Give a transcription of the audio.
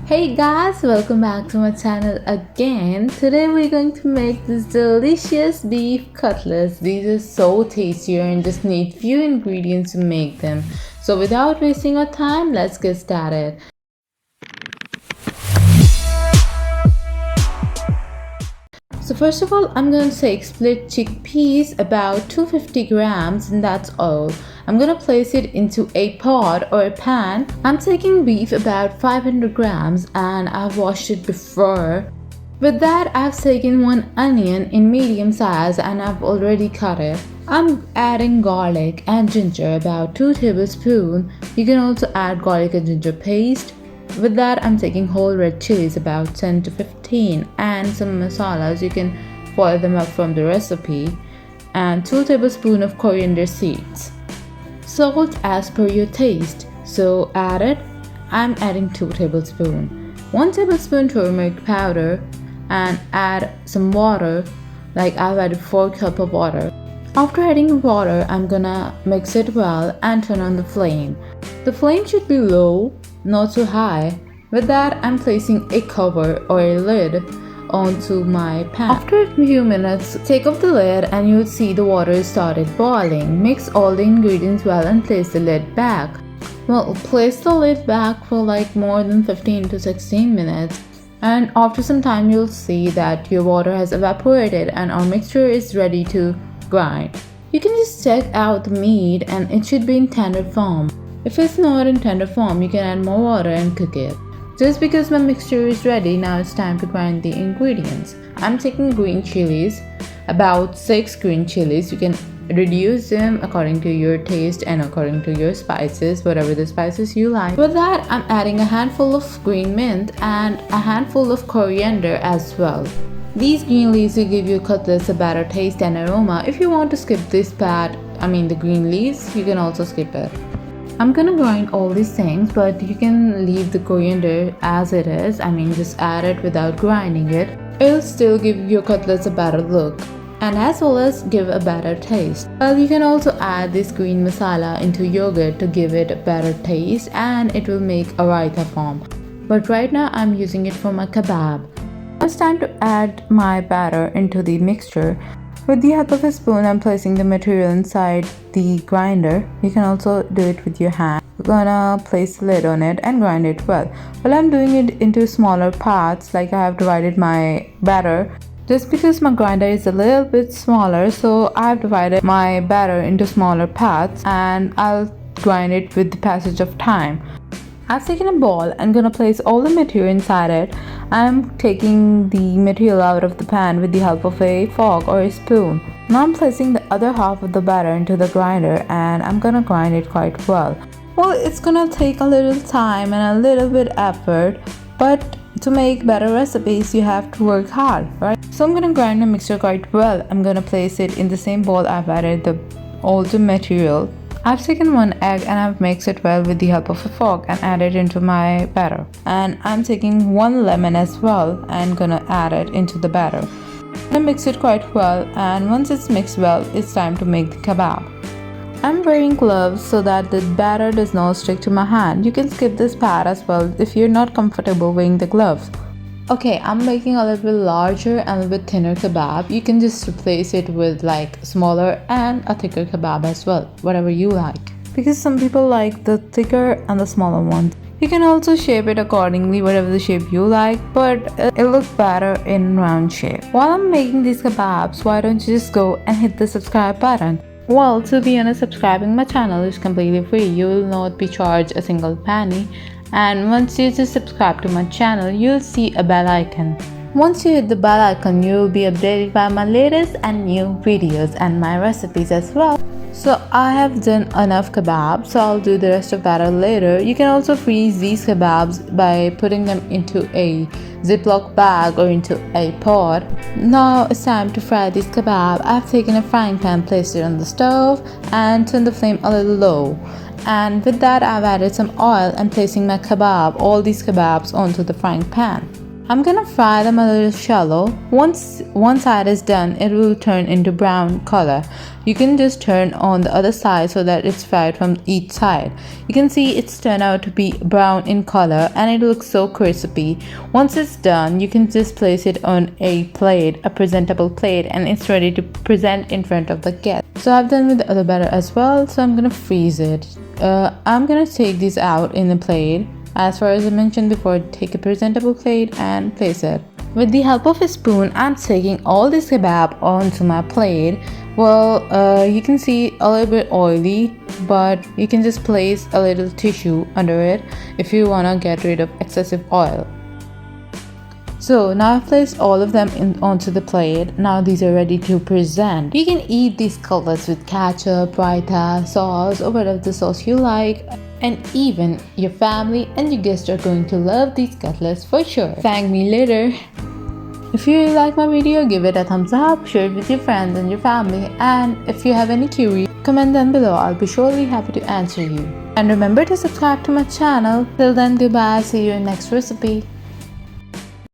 Hey guys, welcome back to my channel again. Today we're going to make this delicious beef cutlets. These are so tasty and just need few ingredients to make them. So without wasting our time, let's get started. So first of all, I'm going to take split chickpeas about 250 grams and that's all. I'm going to place it into a pot or a pan. I'm taking beef about 500 grams and I've washed it before. With that, I've taken one onion in medium size and I've already cut it. I'm adding garlic and ginger about 2 tablespoons. You can also add garlic and ginger paste. With that, I'm taking whole red chilies about 10 to 15 and some masalas. You can boil them up from the recipe, and 2 tablespoons of coriander seeds. Salt as per your taste, so add it. I'm adding 2 tablespoons. 1 tablespoon turmeric powder and add some water, like I've added 4 cups of water. After adding water, I'm gonna mix it well and turn on the flame. The flame should be low, not too high. With that, I'm placing a cover or a lid onto my pan. After a few minutes, take off the lid and you'll see the water started boiling. Mix all the ingredients well and place the lid back. Well, place the lid back for like more than 15 to 16 minutes. And after some time, you'll see that your water has evaporated and our mixture is ready to grind. You can just check out the meat and it should be in tender form. If it's not in tender form, you can add more water and cook it. Just because my mixture is ready, now it's time to grind the ingredients. I'm taking green chilies, about 6 green chilies. You can reduce them according to your taste and according to your spices, whatever the spices you like. With that, I'm adding a handful of green mint and a handful of coriander as well. These green leaves will give your cutlets a better taste and aroma. If you want to skip this part, the green leaves, you can also skip it. I'm gonna grind all these things, but you can leave the coriander as it is. Just add it without grinding it. It'll still give your cutlets a better look and as well as give a better taste. Well, you can also add this green masala into yogurt to give it a better taste and it will make a raita form. But right now I'm using it for my kebab. It's time to add my batter into the mixture. With the help of a spoon, I'm placing the material inside the grinder. You can also do it with your hand. We're gonna place the lid on it and grind it well. Well, I'm doing it into smaller parts, like I have divided my batter. Just because my grinder is a little bit smaller, so I've divided my batter into smaller parts and I'll grind it with the passage of time. I've taken a bowl and gonna place all the material inside it. I'm taking the material out of the pan with the help of a fork or a spoon. Now I'm placing the other half of the batter into the grinder and I'm gonna grind it quite well. Well, it's gonna take a little time and a little bit effort, but to make better recipes, you have to work hard, right? So I'm gonna grind the mixture quite well. I'm gonna place it in the same bowl I've added all the material. I've taken 1 egg and I've mixed it well with the help of a fork and added it into my batter. And I'm taking 1 lemon as well and gonna add it into the batter. I'm gonna mix it quite well, and once it's mixed well, it's time to make the kebab. I'm wearing gloves so that the batter does not stick to my hand. You can skip this part as well if you're not comfortable wearing the gloves. Okay, I'm making a little bit larger and a little bit thinner kebab. You can just replace it with like smaller and a thicker kebab as well, whatever you like. Because some people like the thicker and the smaller ones. You can also shape it accordingly, whatever the shape you like, but it'll look better in round shape. While I'm making these kebabs, why don't you just go and hit the subscribe button? Well, to be honest, subscribing my channel is completely free. You will not be charged a single penny. And once you just subscribe to my channel, you'll see a bell icon. Once you hit the bell icon, you will be updated by my latest and new videos and my recipes as well. So I have done enough kebabs, so I'll do the rest of that later. You can also freeze these kebabs by putting them into a Ziploc bag or into a pot. Now it's time to fry this kebab. I've taken a frying pan, placed it on the stove and turned the flame a little low. And with that, I've added some oil and placing my all these kebabs onto the frying pan. I'm gonna fry them a little shallow. Once one side is done, it will turn into brown color. You can just turn on the other side so that it's fried from each side. You can see it's turned out to be brown in color and it looks so crispy. Once it's done, you can just place it on a plate, a presentable plate, and it's ready to present in front of the guest. So I've done with the other batter as well, so I'm gonna freeze it. I'm gonna take these out in a plate. As far as I mentioned before, take a presentable plate and place it. With the help of a spoon, I'm taking all this kebab onto my plate. Well, you can see a little bit oily, but you can just place a little tissue under it if you wanna get rid of excessive oil. So now I've placed all of them onto the plate. Now these are ready to present. You can eat these cutlets with ketchup, raita, sauce, or whatever the sauce you like. And even your family and your guests are going to love these cutlets for sure. Thank me later. If you really like my video, give it a thumbs up, share it with your friends and your family, and if you have any queries, comment down below. I'll be surely happy to answer you. And remember to subscribe to my channel. Till then, goodbye. See you in next recipe.